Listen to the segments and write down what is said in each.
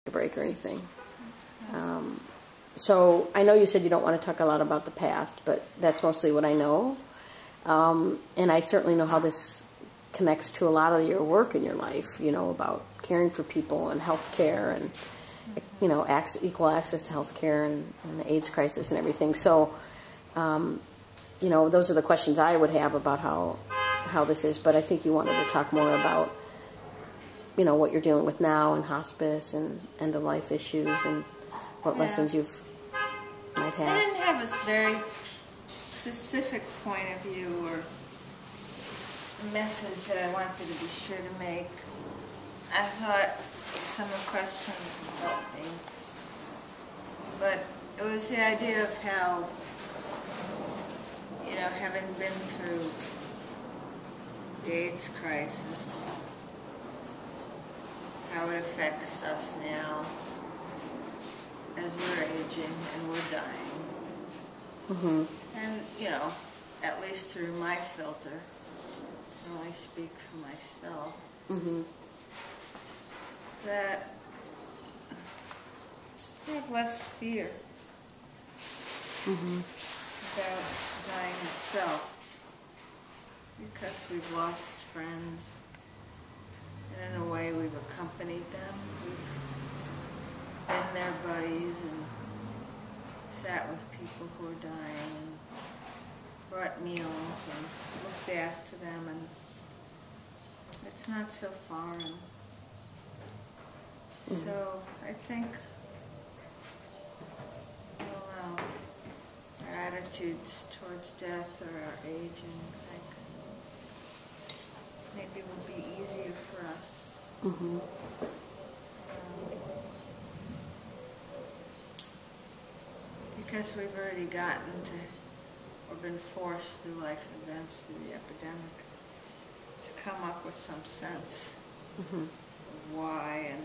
a break or anything. So I know you said you don't want to talk a lot about the past, but that's mostly what I know. And I certainly know how this connects to a lot of your work in your life, you know, about caring for people and health care and, you know, equal access to health care and the AIDS crisis and everything. So, you know, those are the questions I would have about how this is. But I think you wanted to talk more about, you know, what you're dealing with now in hospice and end-of-life issues and what lessons you've might have. I didn't have a very specific point of view or message that I wanted to be sure to make. I thought some of the questions would help me. But it was the idea of how, you know, having been through the AIDS crisis, how it affects us now as we're aging and we're dying. Mm-hmm. And, you know, at least through my filter, I can only speak for myself, Mm-hmm. that I have less fear Mm-hmm. about dying itself, because we've lost friends, and in a way we've accompanied them. We've been their buddies and sat with people who are dying and brought meals and looked after them, and it's not so foreign. So I think, I don't know, our attitudes towards death or our aging, maybe will be easier for us. Mm-hmm. Because we've already gotten to, or been forced through life events, through the epidemic, to come up with some sense Mm-hmm. of why and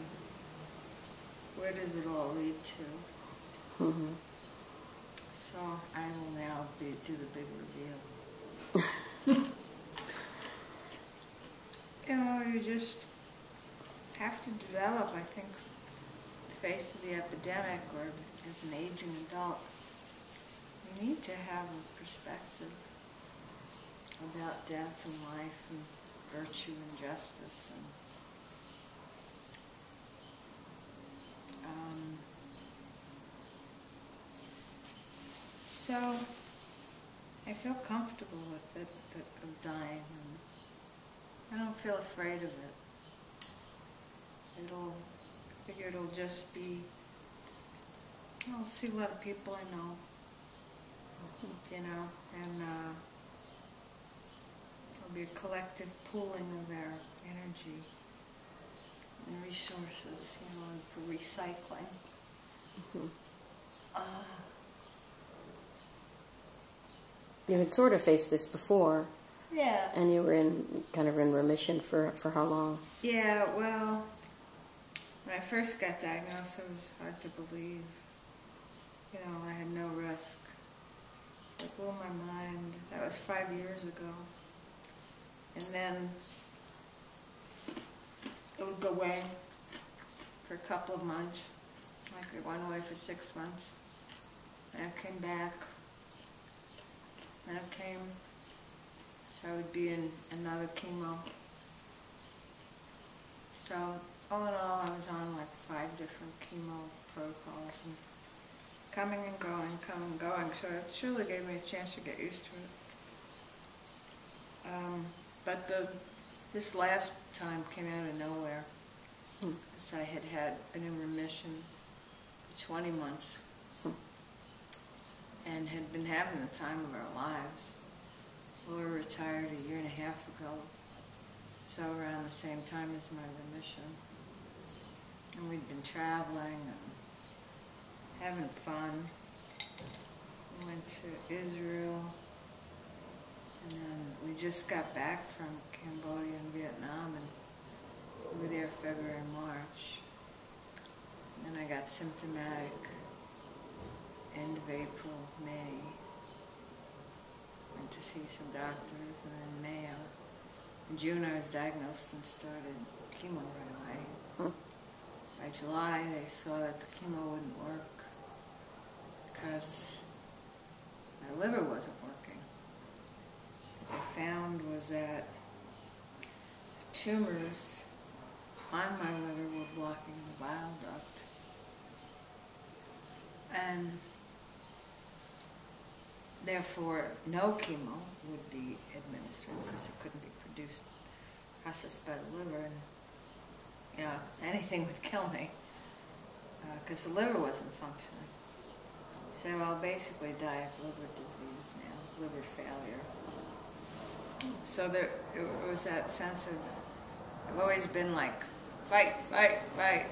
where does it all lead to. Mm-hmm. So I will now do the big reveal. You know, you just have to develop, I think, the face of the epidemic, or as an aging adult, you need to have a perspective about death and life and virtue and justice. And, so I feel comfortable with it, of dying, and I don't feel afraid of it. I figure it'll just be, I'll see a lot of people I know, you know, and there'll be a collective pooling of their energy and resources, you know, for recycling. Mm-hmm. You had sort of faced this before. Yeah. And you were kind of in remission for how long? Yeah, well, when I first got diagnosed, it was hard to believe. You know, I had no risk. It blew my mind. That was 5 years ago. And then it would go away for a couple of months. Like it went away for 6 months. And it came back. And it came. So I would be in another chemo. So all in all, I was on like 5 different chemo protocols, and coming and going. So it surely gave me a chance to get used to it. But this last time came out of nowhere. Because I had been in remission for 20 months and had been having the time of our lives. Laura retired a year and a half ago, so around the same time as my remission. And we'd been traveling and having fun. We went to Israel, and then we just got back from Cambodia and Vietnam, and we were there February, March. And I got symptomatic end of April, May. Went to see some doctors, and then May, in June I was diagnosed and started chemo right away. by July they saw that the chemo wouldn't work because my liver wasn't working. What they found was that tumors on my liver were blocking the bile duct. And therefore, no chemo would be administered because it couldn't be processed by the liver, and anything would kill me because the liver wasn't functioning. So I'll basically die of liver disease now, liver failure. So there it was that sense of, I've always been like, fight, fight, fight.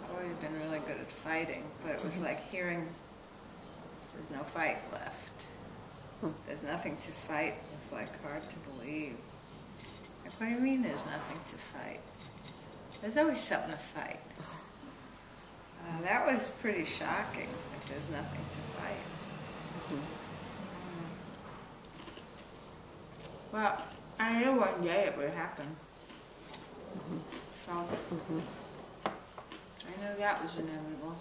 I've always been really good at fighting, but it was like hearing there's no fight left. There's nothing to fight. It's like hard to believe. Like, what do you mean there's nothing to fight? There's always something to fight. That was pretty shocking, that there's nothing to fight. Well, I knew one day it would happen. So, I knew that was inevitable.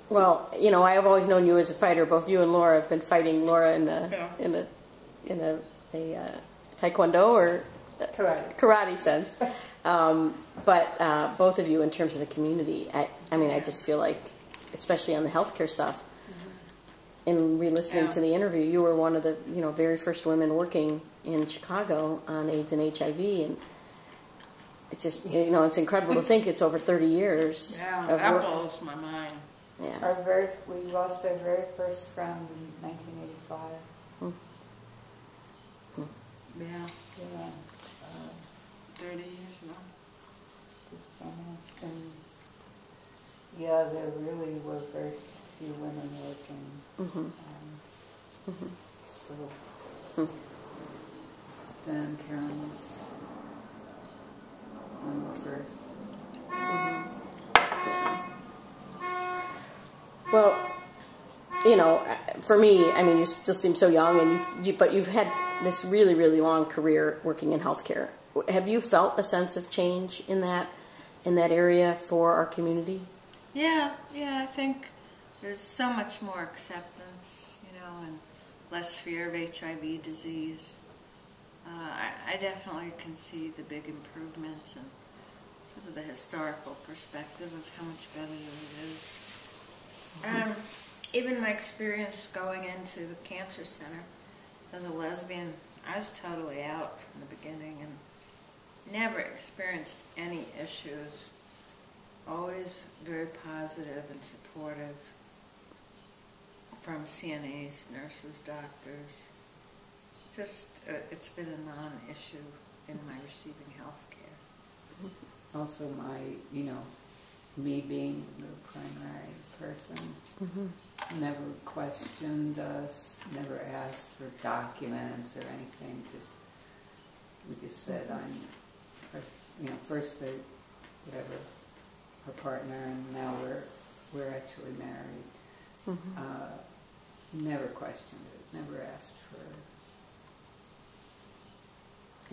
Well, I have always known you as a fighter. Both you and Laura have been fighting. Laura in a taekwondo or karate sense, but both of you in terms of the community. I just feel like, especially on the healthcare stuff, in re-listening to the interview, you were one of the very first women working in Chicago on AIDS and HIV, and it's just it's incredible to think it's over 30 years. Yeah, that blows my mind. Yeah. We lost our very first friend in 1985. Yeah. Yeah. 30 years ago. It's been, there really were very few women working. So then Caryn was one of the first. Well, for me, you still seem so young, and but you've had this really, really long career working in healthcare. Have you felt a sense of change in that area for our community? Yeah, I think there's so much more acceptance, and less fear of HIV disease. I definitely can see the big improvements and sort of the historical perspective of how much better it is. Even my experience going into the cancer center as a lesbian, I was totally out from the beginning and never experienced any issues. Always very positive and supportive from CNAs, nurses, doctors. Just, it's been a non-issue in my receiving health care. Also me being the primary person, never questioned us, never asked for documents or anything. We just said, first her partner, and now we're actually married. Never questioned it, never asked for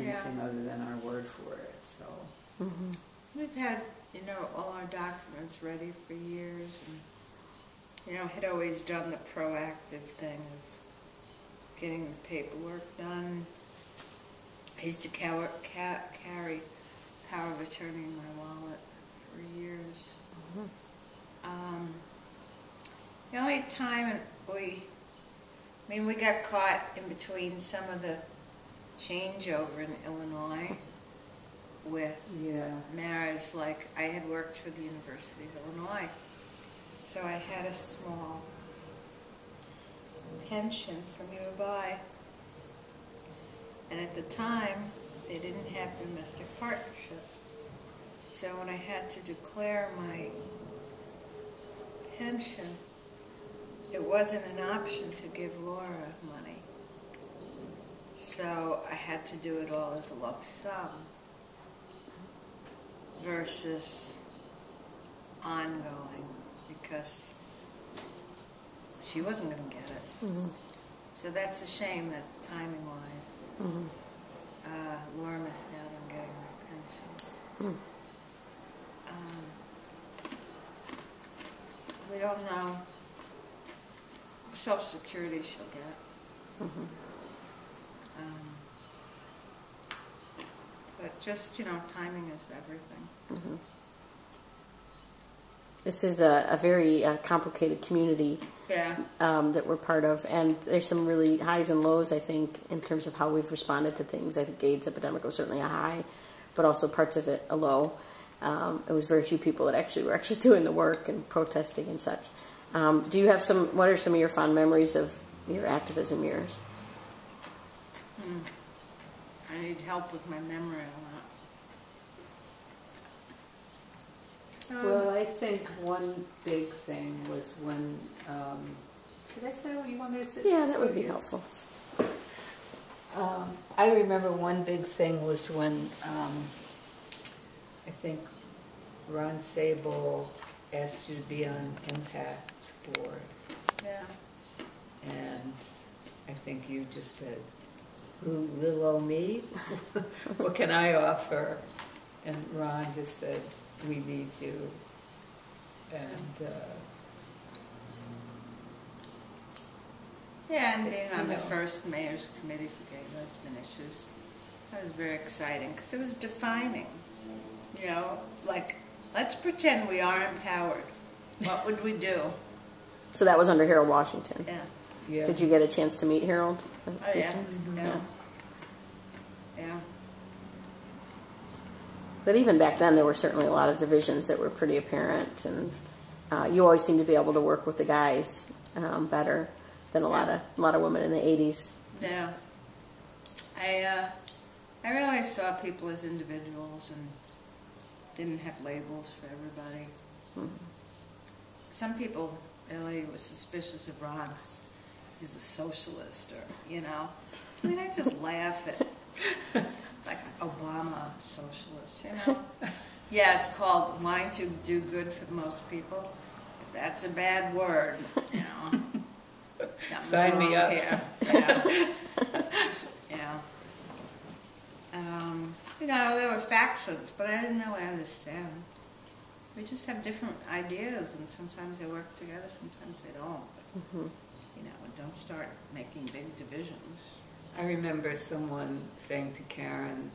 anything other than our word for it. So we've had all our documents ready for years, and had always done the proactive thing of getting the paperwork done. I used to carry power of attorney in my wallet for years. The only time we got caught in between some of the changeover in Illinois with marriage. Like, I had worked for the University of Illinois, so I had a small pension from U of I, and at the time they didn't have domestic partnership, so when I had to declare my pension, it wasn't an option to give Laura money, so I had to do it all as a lump sum versus ongoing, because she wasn't going to get it. So that's a shame that timing-wise, Laura missed out on getting my pension. don't know. Social Security she'll get. But just, timing is everything. This is a very complicated community Yeah. that we're part of, and there's some really highs and lows, I think, in terms of how we've responded to things. I think the AIDS epidemic was certainly a high, but also parts of it a low. It was very few people that actually were doing the work and protesting and such. Do you have what are some of your fond memories of your activism years? I need help with my memory a lot. Well, I think one big thing was when, should I say what you want me to say? Yeah, that would be helpful. I remember one big thing was when I think Ron Sable asked you to be on Impact's board. Yeah. And I think you just said, "Who, little old me? What can I offer?" And Ron just said, "We need you." And Yeah, and being on the first mayor's committee for gay lesbian issues, that was very exciting because it was defining. Like, let's pretend we are empowered. What would we do? So that was under Harold Washington. Yeah. yeah. Did you get a chance to meet Harold? Oh, yeah. Yeah. But even back then, there were certainly a lot of divisions that were pretty apparent, and you always seemed to be able to work with the guys better than a lot of women in the 80s. Yeah. I really saw people as individuals and didn't have labels for everybody. Some people really were suspicious of Ron because he's a socialist, or I mean, I just laugh at like Obama socialist, Yeah, it's called wanting to do good for most people. If that's a bad word, Sign me up. Here. Yeah. There were factions, but I didn't really understand. We just have different ideas, and sometimes they work together, sometimes they don't. Don't start making big divisions. I remember someone saying to Caryn,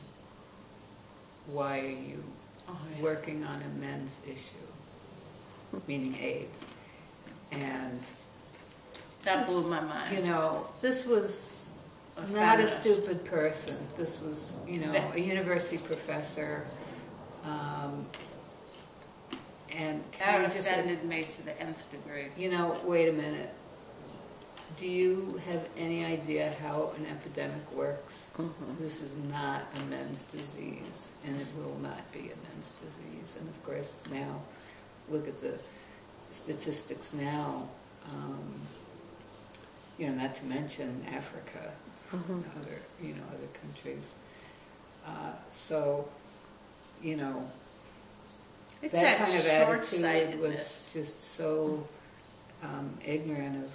"Why are you working on a men's issue?" Meaning AIDS. And that blew my mind. This was not a stupid person. This was, a university professor. And that offended me to the nth degree. Wait a minute. Do you have any idea how an epidemic works? This is not a men's disease, and it will not be a men's disease. And of course, now, look at the statistics now. Not to mention Africa, other countries. It's that kind of attitude short-sightedness. was just so ignorant of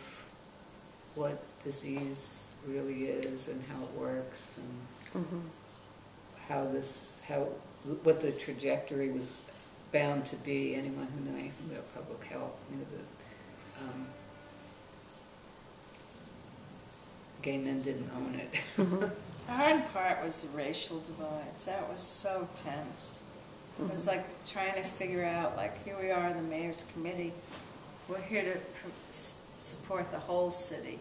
what disease really is and how it works and what the trajectory was bound to be. Anyone who knew anything about public health knew that gay men didn't own it. The hard part was the racial divides. That was so tense. It was like trying to figure out, like, here we are in the mayor's committee. We're here to support the whole city.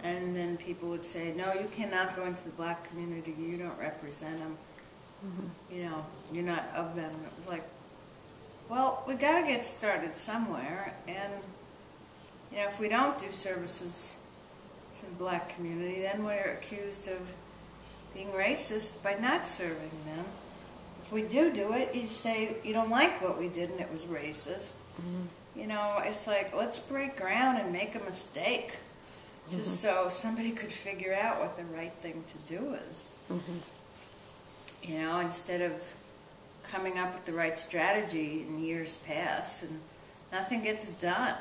And then people would say, no, you cannot go into the black community. You don't represent them. You're not of them. And it was like, well, we got to get started somewhere. And, if we don't do services to the black community, then we're accused of being racist by not serving them. If we do it, you say you don't like what we did and it was racist. It's like, let's break ground and make a mistake just so somebody could figure out what the right thing to do is. Instead of coming up with the right strategy in years pass and nothing gets done,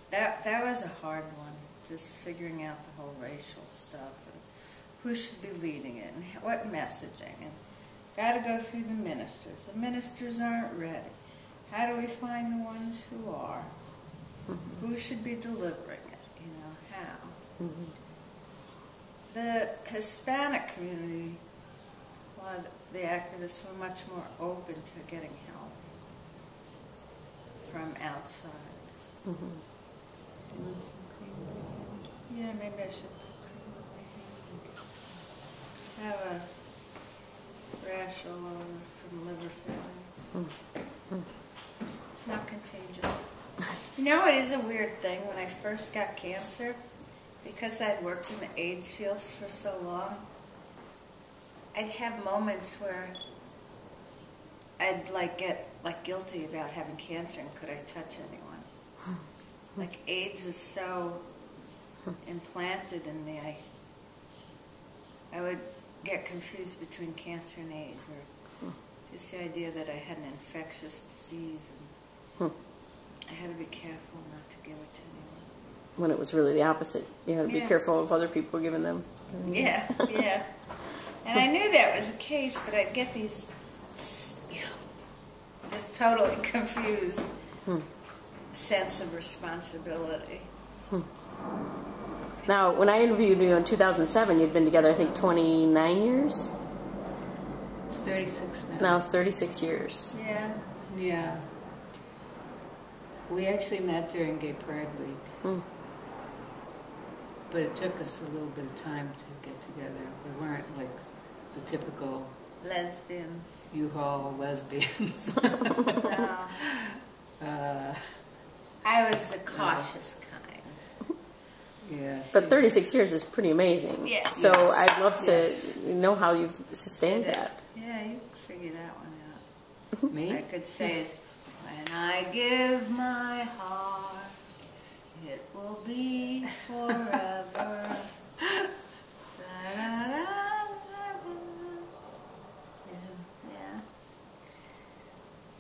That was a hard one, just figuring out the whole racial stuff. Who should be leading it, and what messaging, and got to go through the ministers. The ministers aren't ready. how do we find the ones who are? Who should be delivering it? You know, how? The Hispanic community, a lot of the activists were much more open to getting help from outside. Yeah, maybe I should put cream on my hand. I have a rash all over from liver failure. It's not contagious. You know, it is a weird thing. When I first got cancer, because I'd worked in the AIDS fields for so long, I'd have moments where I'd get guilty about having cancer and could I touch anyone. Like AIDS was so implanted in me, I would get confused between cancer and AIDS, or just the idea that I had an infectious disease and I had to be careful not to give it to anyone. When it was really the opposite. You had to be careful if other people were giving them. Yeah. And I knew that was the case, but I'd get these, just totally confused sense of responsibility. Now, when I interviewed you in 2007, you'd been together, I think, 29 years? It's 36 now. Now it's 36 years. Yeah. We actually met during Gay Pride Week. But it took us a little bit of time to get together. We weren't like the typical Lesbians. U-Haul lesbians. No. I was the cautious kind. Yeah. But 36 years is pretty amazing. Yeah. So I'd love to know how you've sustained that. Yeah, you can figure that one out. Me? I could say is, when I give my heart, it will be forever.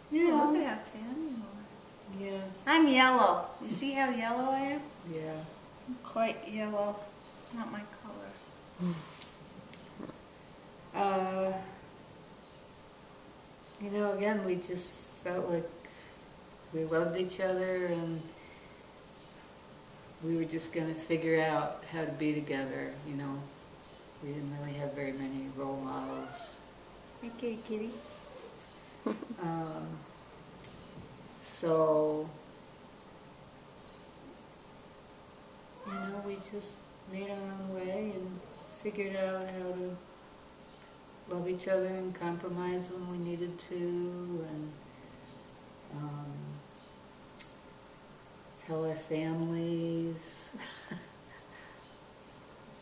Yeah. Look at how tan you are. Yeah. I'm yellow. You see how yellow I am? Yeah. I'm quite yellow. Not my color. You know, again, we just felt like we loved each other and we were just going to figure out how to be together, you know. We didn't really have very many role models. Hi, kitty kitty. So, you know, we just made our own way and figured out how to love each other and compromise when we needed to, and tell our families.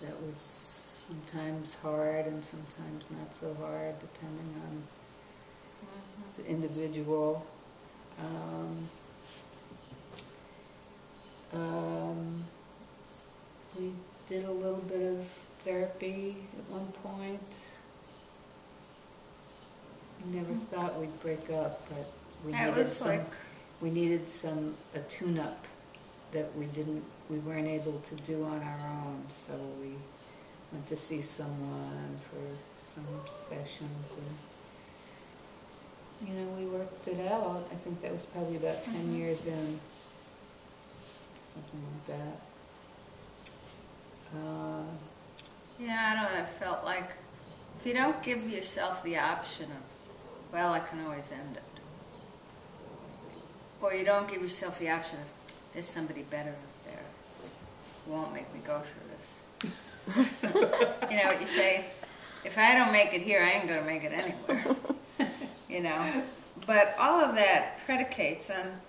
That was sometimes hard and sometimes not so hard, depending on the individual. We did a little bit of therapy at one point. We never thought we'd break up, but we needed a tune-up that we weren't able to do on our own. So we went to see someone for some sessions, and you know, we worked it out. I think that was probably about 10 years in, something like that. Yeah, I don't know. I felt like if you don't give yourself the option of, well, I can always end it, or you don't give yourself the option of, there's somebody better up there who won't make me go through this. You know what you say? If I don't make it here, I ain't going to make it anywhere. You know? But all of that predicates on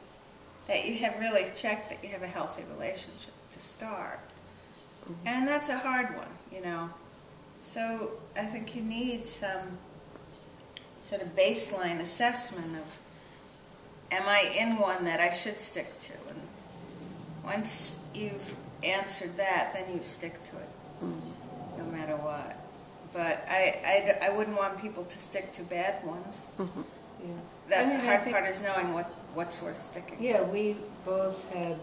that you have really checked that you have a healthy relationship to start. And that's a hard one, you know. So I think you need some sort of baseline assessment of, am I in one that I should stick to? And once you've answered that, then you stick to it, no matter what. But I wouldn't want people to stick to bad ones. Yeah. The hard part is knowing what's worth sticking. Yeah, we both had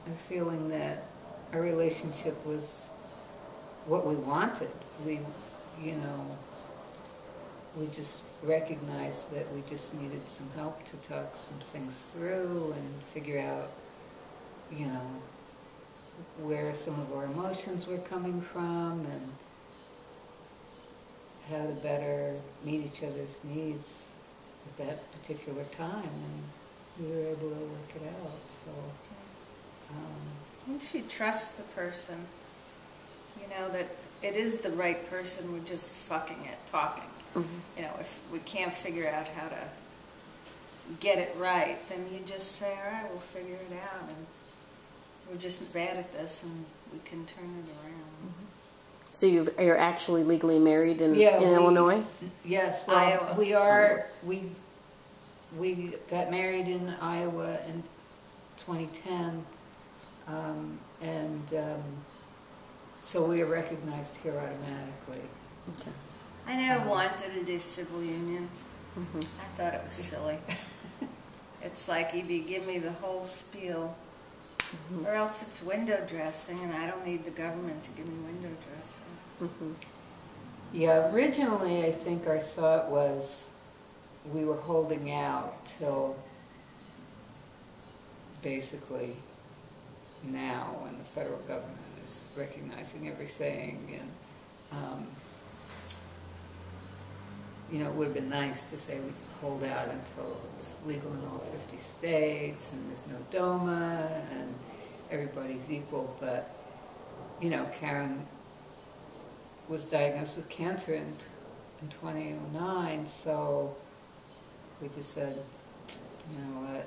a feeling that our relationship was what we wanted. We, you know, we just recognized that we just needed some help to talk some things through and figure out, you know, where some of our emotions were coming from and how to better meet each other's needs at that particular time, and we were able to work it out. So once you trust the person, you know that it is the right person, we're just fucking it, talking. You know, if we can't figure out how to get it right, then you just say, all right, we'll figure it out, and we're just bad at this, and we can turn it around. So you're actually legally married in Illinois? Yes, well, Iowa. we are. We got married in Iowa in 2010, so we are recognized here automatically. Okay. I never wanted to do civil union. I thought it was silly. It's like either you give me the whole spiel, or else it's window dressing, and I don't need the government to give me window dressing. Yeah, originally I think our thought was we were holding out till basically now, when the federal government is recognizing everything, and you know, it would have been nice to say we could hold out until it's legal in all 50 states and there's no DOMA and everybody's equal, but you know, Caryn was diagnosed with cancer in 2009, so we just said, you know what,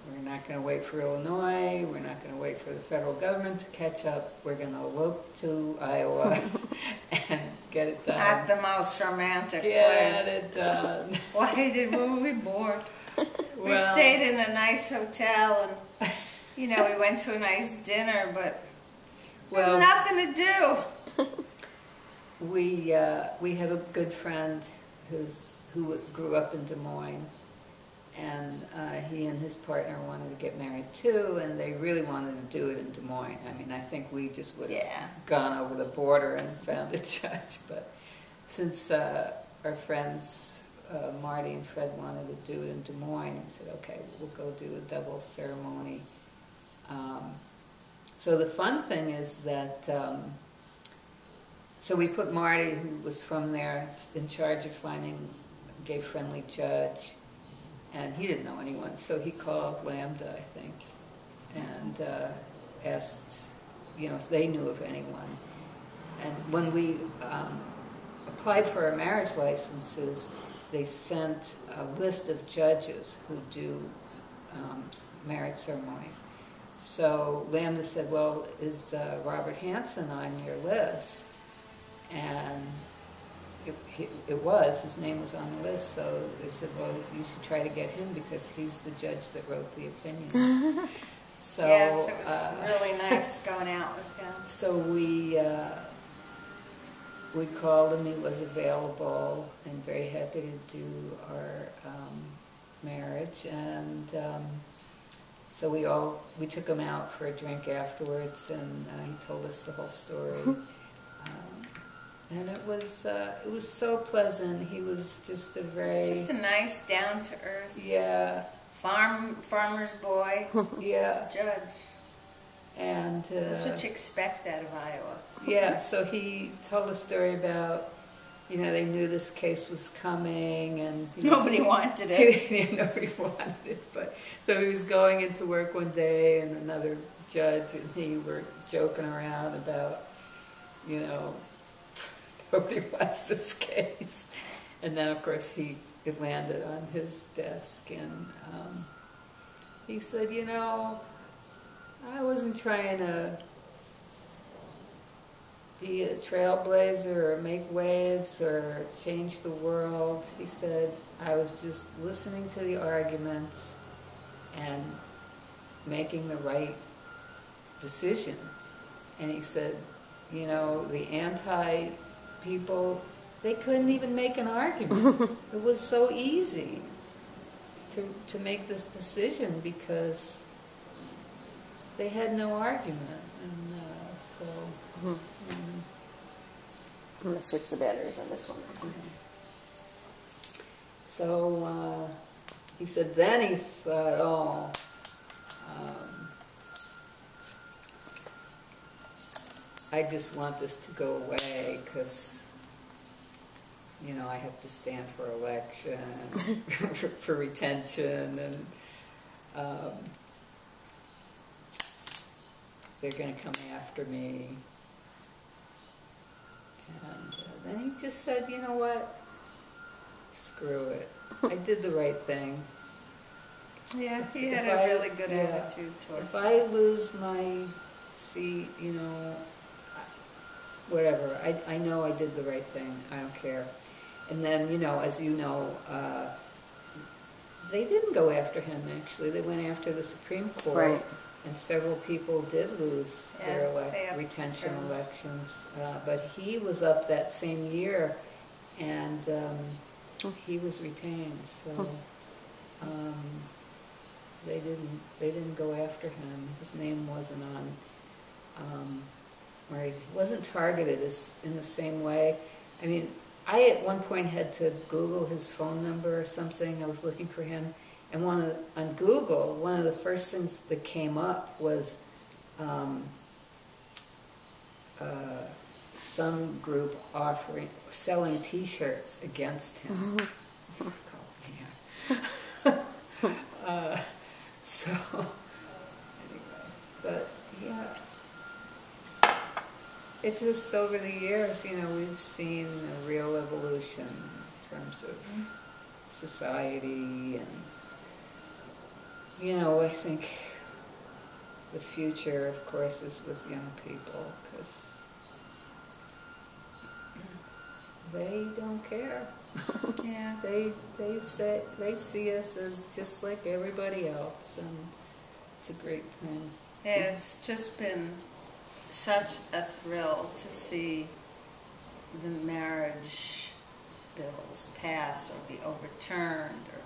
we're not going to wait for Illinois, we're not going to wait for the federal government to catch up, we're going to elope to Iowa and get it done. Not the most romantic Get place. it done. Were we bored? We Well, stayed in a nice hotel, and you know, we went to a nice dinner, but there's nothing to do. we have a good friend who grew up in Des Moines, and he and his partner wanted to get married too, and they really wanted to do it in Des Moines. I mean, I think we just would have gone over the border and found a judge, but since our friends Marty and Fred wanted to do it in Des Moines, we said, okay, we'll go do a double ceremony. So the fun thing is that, so we put Marty, who was from there, in charge of finding a gay-friendly judge, and he didn't know anyone, so he called Lambda, I think, and asked, you know, if they knew of anyone. And when we applied for our marriage licenses, they sent a list of judges who do marriage ceremonies. So Lambda said, well, is Robert Hansen on your list? And it was, his name was on the list, so they said, well, you should try to get him because he's the judge that wrote the opinion. So, yeah, so it was really nice going out with him. So we called him, he was available, and very happy to do our marriage, and so we took him out for a drink afterwards, and he told us the whole story. And it was so pleasant. He was just a just a nice, down to earth, farmer's boy, judge. And that's what you expect out of Iowa. Yeah, so he told a story about, you know, they knew this case was coming, and nobody wanted it. Yeah, nobody wanted it, but so he was going into work one day, and another judge and he were joking around about, you know, nobody wants this case. And then, of course, it landed on his desk, and he said, you know, I wasn't trying to be a trailblazer or make waves or change the world. He said, I was just listening to the arguments and making the right decision. And he said, you know, the anti-people, they couldn't even make an argument. It was so easy to make this decision because they had no argument. And so... I'm going to switch the batteries on this one. So he said then he thought, oh, I just want this to go away because, you know, I have to stand for election, for retention, and they're going to come after me. And then he just said, you know what, screw it. I did the right thing. Yeah, he had a really good attitude towards it. If I lose my seat, you know, whatever, I know I did the right thing. I don't care. And then, you know, as you know, they didn't go after him, actually. They went after the Supreme Court. Right. And several people did lose their retention term. elections. But he was up that same year, and he was retained. So they didn't go after him. His name wasn't on, or he wasn't targeted in the same way. I mean, I at one point had to Google his phone number or something. I was looking for him. And on Google, one of the first things that came up was some group selling T-shirts against him. So anyway, but yeah, it's just over the years, you know, we've seen a real evolution in terms of society, and you know, I think the future, of course, is with young people, because they don't care. Yeah. They see us as just like everybody else, and it's a great thing. Yeah, it's just been such a thrill to see the marriage bills pass or be overturned. Or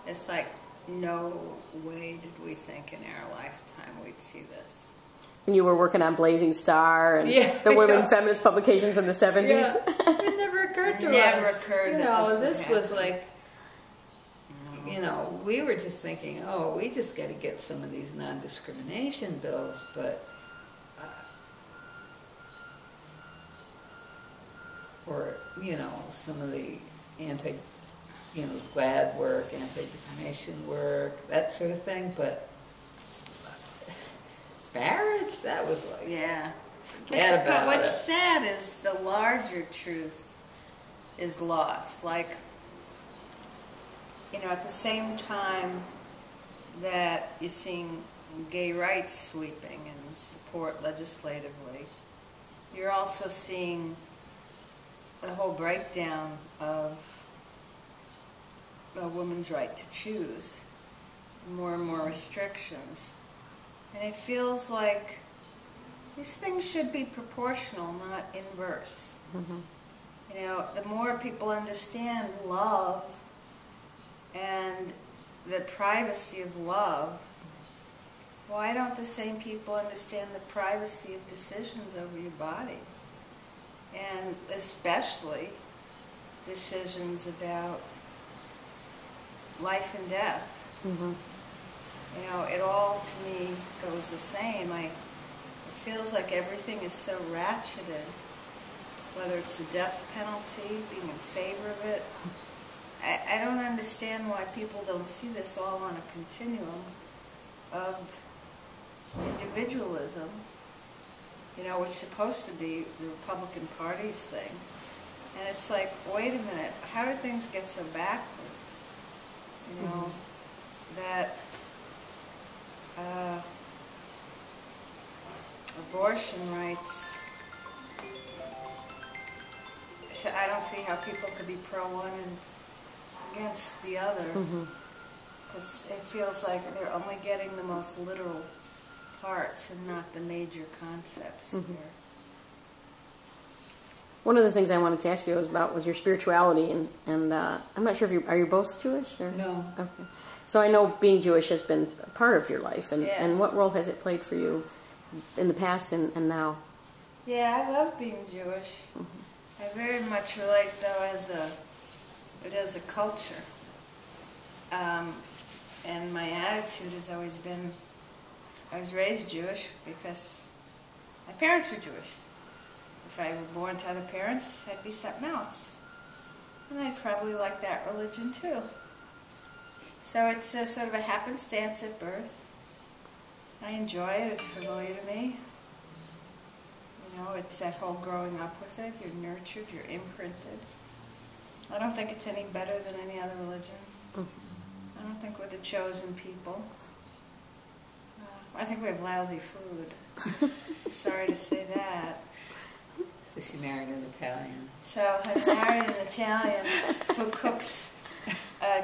it's like, no way did we think in our lifetime we'd see this. When you were working on Blazing Star and the women feminist publications in the 70s. Yeah. It never occurred to us. Never occurred that this was like, you know, we were just thinking, oh, we just got to get some of these non-discrimination bills, but or, you know, some of the GLAD work, anti-defamation work, that sort of thing, but marriage, that was like, forget about but what's it. sad is the larger truth is lost. Like, you know, at the same time that you're seeing gay rights sweeping and support legislatively, you're also seeing the whole breakdown of a woman's right to choose, more and more restrictions. And it feels like these things should be proportional, not inverse. Mm-hmm. You know, the more people understand love and the privacy of love, why don't the same people understand the privacy of decisions over your body? And especially decisions about life and death. Mm-hmm. You know, it all to me goes the same. It feels like everything is so ratcheted, whether it's the death penalty, being in favor of it. I don't understand why people don't see this all on a continuum of individualism. You know, it's supposed to be the Republican Party's thing. And it's like, wait a minute, how did things get so backward? You know, that abortion rights, so I don't see how people could be pro one and against the other, because it feels like they're only getting the most literal parts and not the major concepts here. One of the things I wanted to ask you was your spirituality, and I'm not sure if are you both Jewish? Or? No. Okay. So I know being Jewish has been a part of your life, and what role has it played for you in the past and now? Yeah, I love being Jewish. I very much relate, though, as it as a culture. And my attitude has always been, I was raised Jewish because my parents were Jewish. If I were born to other parents, I'd be something else. And I'd probably like that religion too. So it's a sort of a happenstance at birth. I enjoy it, it's familiar to me. You know, it's that whole growing up with it, you're nurtured, you're imprinted. I don't think it's any better than any other religion. I don't think we're the chosen people. I think we have lousy food. Sorry to say that. So she married an Italian. So I married an Italian who cooks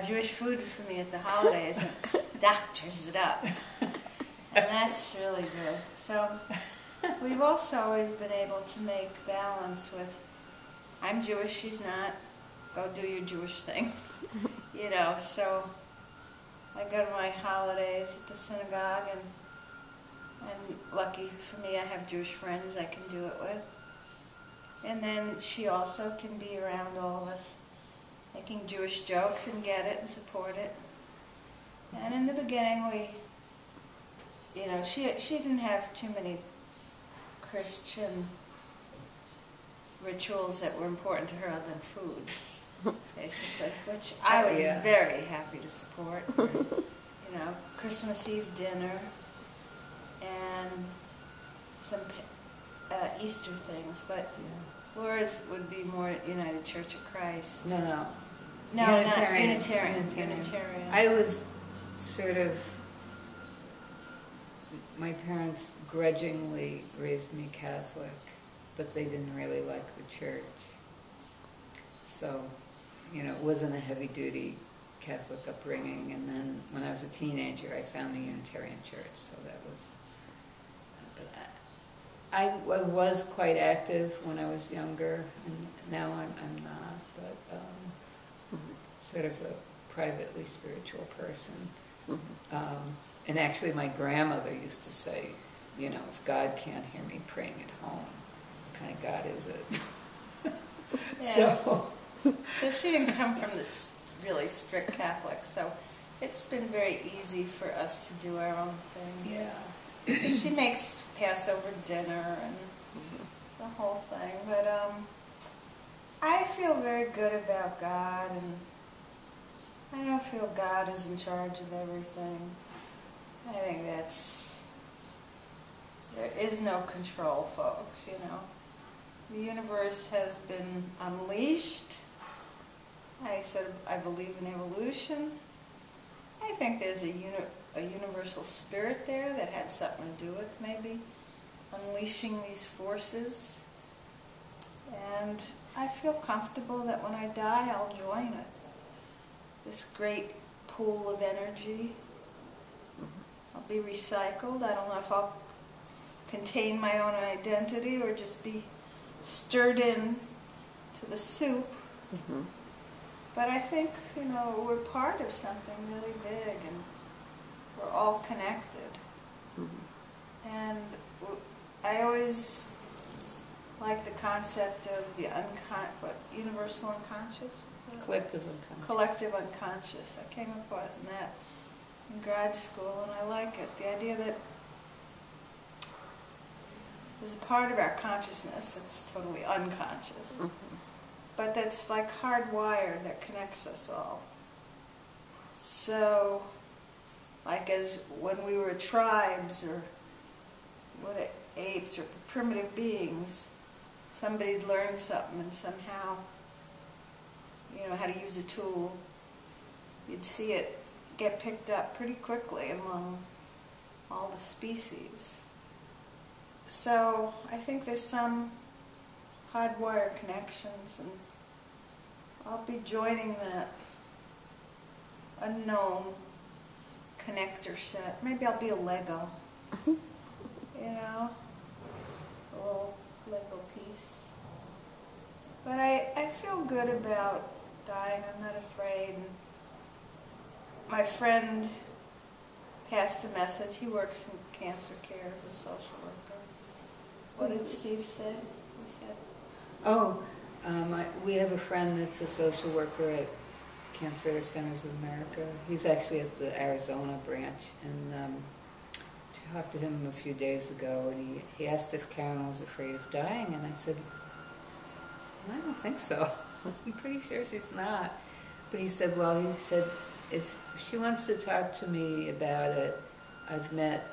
Jewish food for me at the holidays and doctors it up. And that's really good. So we've also always been able to make balance with, I'm Jewish, she's not, go do your Jewish thing. You know, so I go to my holidays at the synagogue, and lucky for me I have Jewish friends I can do it with. And then she also can be around all of us making Jewish jokes and get it and support it. And in the beginning you know, she didn't have too many Christian rituals that were important to her other than food, basically, which I was very happy to support. You know, Christmas Eve dinner and some Easter things, but Laura's would be more United Church of Christ. No, Unitarian. I was sort of, my parents grudgingly raised me Catholic, but they didn't really like the church. So, you know, it wasn't a heavy-duty Catholic upbringing. And then when I was a teenager, I found the Unitarian Church, so that was... But I was quite active when I was younger, and now I'm not, but sort of a privately spiritual person. And actually my grandmother used to say, you know, if God can't hear me praying at home, what kind of God is it? So she didn't come from this really strict Catholic, so it's been very easy for us to do our own thing. Yeah. So she makes Passover dinner and the whole thing, but I feel very good about God, and I don't feel God is in charge of everything. I think there is no control, folks, you know. The universe has been unleashed. I believe in evolution. I think there's a universal spirit there that had something to do with maybe unleashing these forces. And I feel comfortable that when I die, I'll join it. This great pool of energy. I'll be recycled. I don't know if I'll contain my own identity or just be stirred in to the soup. But I think, you know, we're part of something really big, and we're all connected. And I always like the concept of the universal unconscious? Collective unconscious. Collective unconscious. I came up in that in grad school, and I like it. The idea that there's a part of our consciousness that's totally unconscious, but that's like hardwired, that connects us all. So, like as when we were tribes or apes or primitive beings, somebody'd learn something and somehow, you know, how to use a tool, you'd see it get picked up pretty quickly among all the species. So I think there's some hardwired connections, and I'll be joining that unknown connector set. Maybe I'll be a Lego, you know, a little Lego piece. But I feel good about dying. I'm not afraid. And my friend passed a message. He works in cancer care as a social worker. What did Steve say? He said, Oh, we have a friend that's a social worker at Cancer Centers of America. He's actually at the Arizona branch, and I talked to him a few days ago, and he asked if Caryn was afraid of dying, and I said, I don't think so. I'm pretty sure she's not. But he said, well, if she wants to talk to me about it, I've met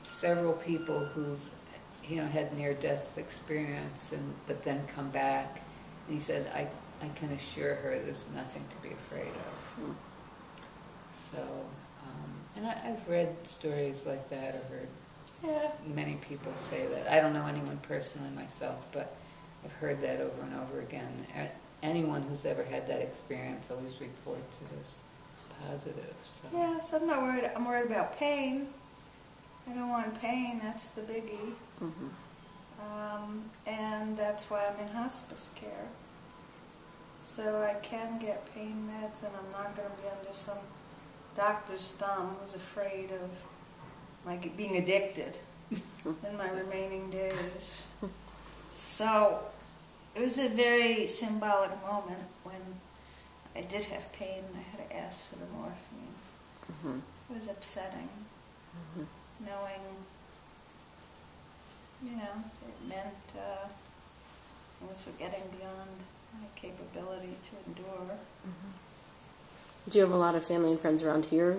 several people who've, had near-death experience, but then come back. And he said, I can assure her there's nothing to be afraid of. So, and I've read stories like that, or heard many people say that. I don't know anyone personally myself, but I've heard that over and over again. Anyone who's ever had that experience always reports it as positive. So. Yes, I'm not worried. I'm worried about pain. I don't want pain. That's the biggie. And that's why I'm in hospice care. So I can get pain meds, and I'm not going to be under some doctor's thumb who's afraid of my being addicted in my remaining days. So it was a very symbolic moment when I did have pain and I had to ask for the morphine. It was upsetting, knowing, it meant things were getting beyond my capability to endure. Do you have a lot of family and friends around here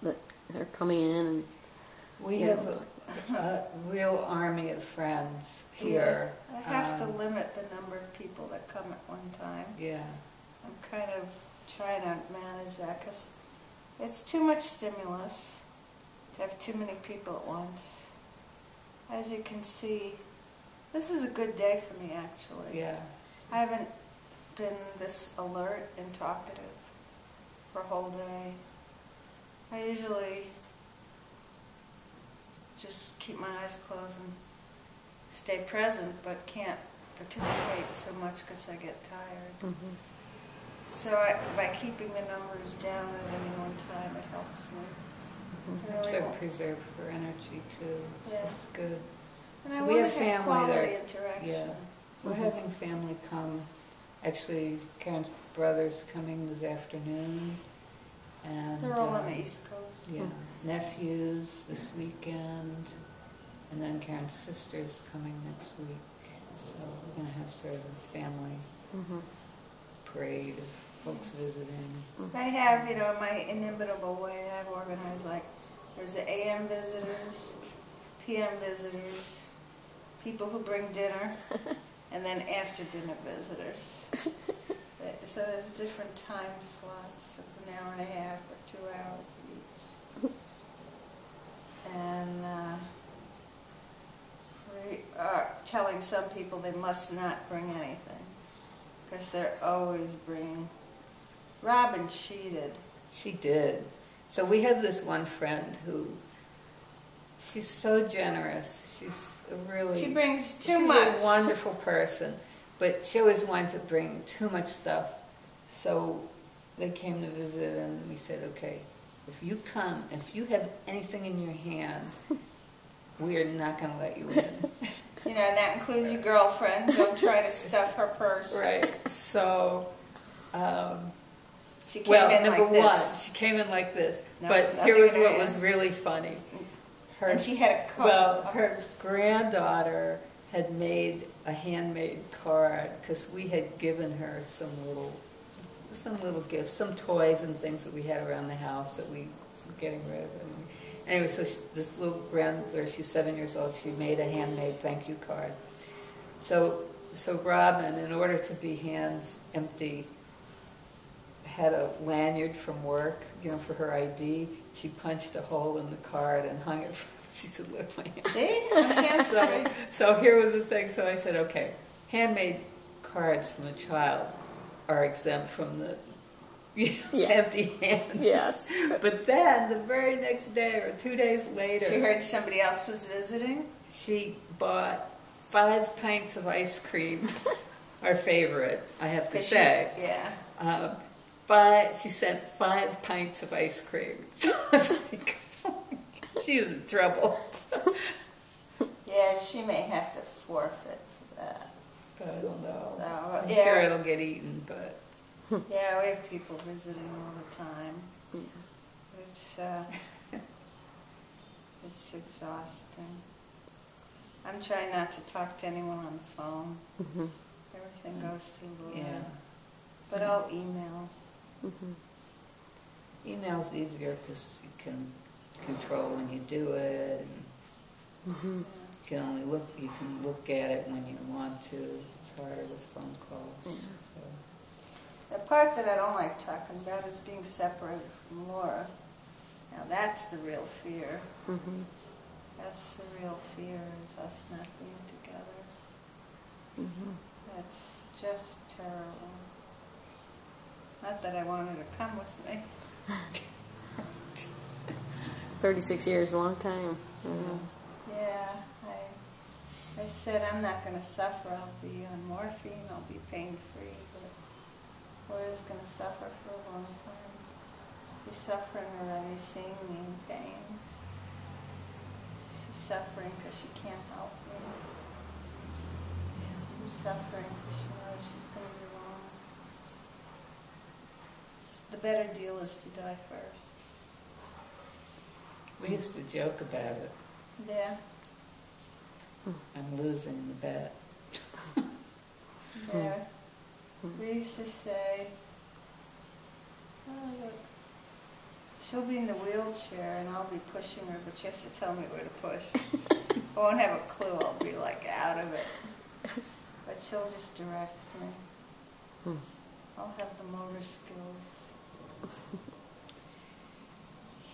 that are coming in? And we have a real army of friends here. Yeah, I have to limit the number of people that come at one time. Yeah. I'm kind of trying to manage that because it's too much stimulus to have too many people at once. As you can see, this is a good day for me, actually. Yeah. I haven't been this alert and talkative for a whole day. I usually just keep my eyes closed and stay present, but can't participate so much because I get tired. So by keeping the numbers down at any one time, it helps me. So preserve for energy too. So it's good. And I we want have to have family quality there. interaction. Yeah. We're having family come. Actually, Caryn's brother's coming this afternoon. And they're all on the East Coast. Yeah. Nephews this weekend. And then Caryn's sister's coming next week. So we're going to have sort of a family parade of folks visiting. I have, in my inimitable way, I've organized, there's the AM visitors, PM visitors, people who bring dinner, and then after dinner visitors. So there's different time slots of an hour and a half or 2 hours each. And we are telling some people they must not bring anything, because they're always bringing. Robin cheated. She did. So we have this one friend who, she's so generous. She's She brings too much. She's a wonderful person, but she always winds up bringing too much stuff. So they came to visit, and we said, okay, if you come, if you have anything in your hand, we are not going to let you in. And that includes your girlfriend. Don't try to stuff her purse. Right. So, she came in number like this. one, she came in like this. No, but nothing here was in her what was hands. really funny. And she had a coat. Well, her granddaughter had made a handmade card because we had given her some little gifts, some toys and things that we had around the house that we were getting rid of. Anyway, so this little granddaughter, she's 7 years old, she made a handmade thank you card. So Robin, in order to be hands empty, had a lanyard from work, for her ID. She punched a hole in the card and hung it. She said, "Look, my hands." See? So here was the thing. So I said, "Okay, handmade cards from a child are exempt from the empty hands." Yes. But then the very next day or 2 days later, She heard somebody else was visiting. she bought 5 pints of ice cream. Our favorite, I have to say. She sent 5 pints of ice cream. So it's like, she is in trouble. Yeah, she may have to forfeit for that. But I don't know. So, I'm sure it'll get eaten, but Yeah, we have people visiting all the time. Yeah. It's exhausting. I'm trying not to talk to anyone on the phone. Mm-hmm. Everything goes through Laura. Yeah. But I'll email. Mm-hmm. Email's easier because you can control when you do it. And Mm-hmm. you can only look. You can look at it when you want to. It's harder with phone calls. Yeah. So. The part that I don't like talking about is being separated from Laura. Now that's the real fear. Mm-hmm. That's the real fear, is us not being together. Mm-hmm. That's just terrible. Not that I want her to come with me. 36 years is a long time. Mm-hmm. Yeah, I said I'm not going to suffer. I'll be on morphine. I'll be pain-free. But Laura's going to suffer for a long time. She's suffering already, seeing me in pain. She's suffering because she can't help me. She's suffering because she knows she's going to be alone. The better deal is to die first. We used to joke about it. Yeah. I'm losing the bet. Yeah. We used to say, oh, look, she'll be in the wheelchair and I'll be pushing her, but she has to tell me where to push. I won't have a clue. I'll be like out of it. But she'll just direct me. I'll have the motor skills.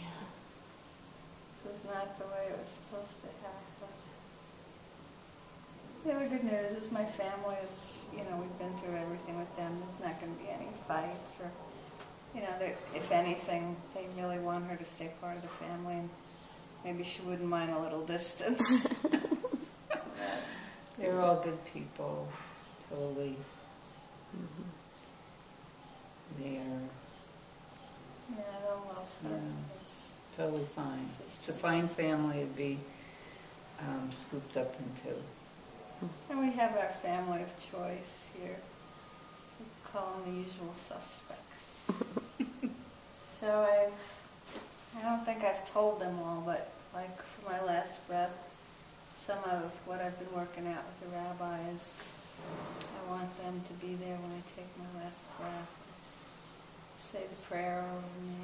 Yeah. This was not the way it was supposed to happen. Yeah, the good news is my family is, we've been through everything with them. There's not going to be any fights or, if anything, they really want her to stay part of the family and maybe she wouldn't mind a little distance. They're all good people, totally. Mm-hmm. They are, Yeah, I don't love her. Yeah. It's totally fine. It's a fine family to be scooped up into. And we have our family of choice here. We call them the usual suspects. So I don't think I've told them all, but like for my last breath, some of what I've been working out with the rabbis, I want them to be there when I take my last breath. Say the prayer over me.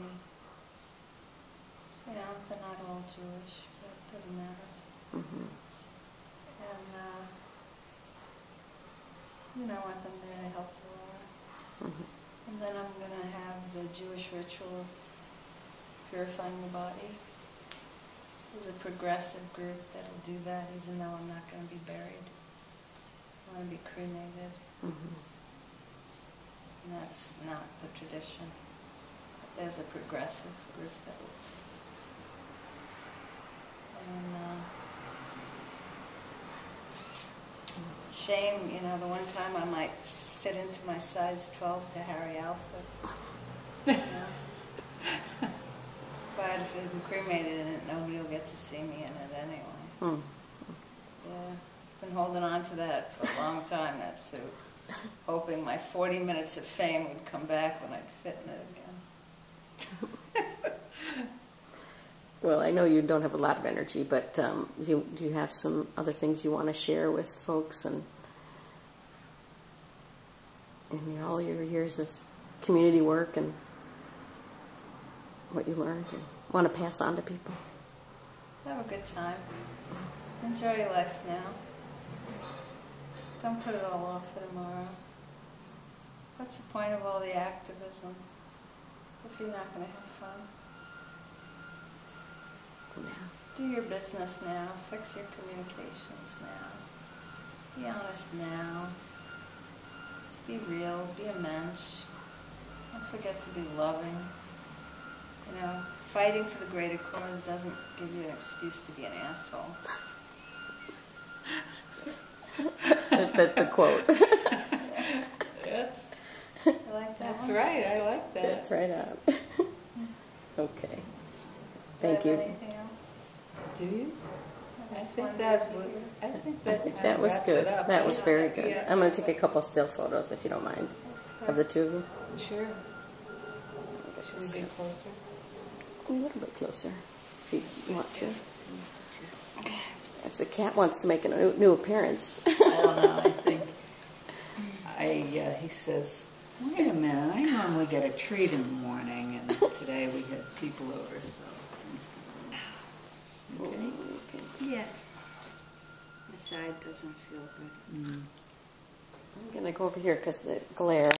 They're not all Jewish, but it doesn't matter. Mm-hmm. And, I want them there to help Laura. Mm-hmm. And then I'm going to have the Jewish ritual of purifying the body. There's a progressive group that'll do that even though I'm not going to be buried. I want to be cremated. Mm-hmm. And that's not the tradition. But there's a progressive group that will. And shame, the one time I might fit into my size 12 to Harry outfit. But if it's been cremated in it, nobody will get to see me in it anyway. Yeah, been holding on to that for a long time, that suit. Hoping my 40 minutes of fame would come back when I'd fit in it again. Well, I know you don't have a lot of energy, but do you have some other things you want to share with folks and in all your years of community work and what you learned and want to pass on to people? Have a good time. Enjoy your life now. Don't put it all off for tomorrow. What's the point of all the activism if you're not going to have fun? Yeah. Do your business now. Fix your communications now. Be honest now. Be real. Be a mensch. Don't forget to be loving. Fighting for the greater cause doesn't give you an excuse to be an asshole. That's the quote. I like that That's one. right, I like that. That's right on. Okay. Do Thank you you. have anything else? Do you? I just think wondered that if you would, do. I think that kind That of was wraps good. it up. That was very good. Yeah. I'm going to take a couple still photos if you don't mind. of the two of you? Sure. Should we be closer? A little bit closer, if you want to. If the cat wants to make a new appearance. I don't know. I think he says, wait a minute, I normally get a treat in the morning, and today we had people over, so things kind of... Okay? Yeah. My side doesn't feel good. I'm going to go over here because the glare.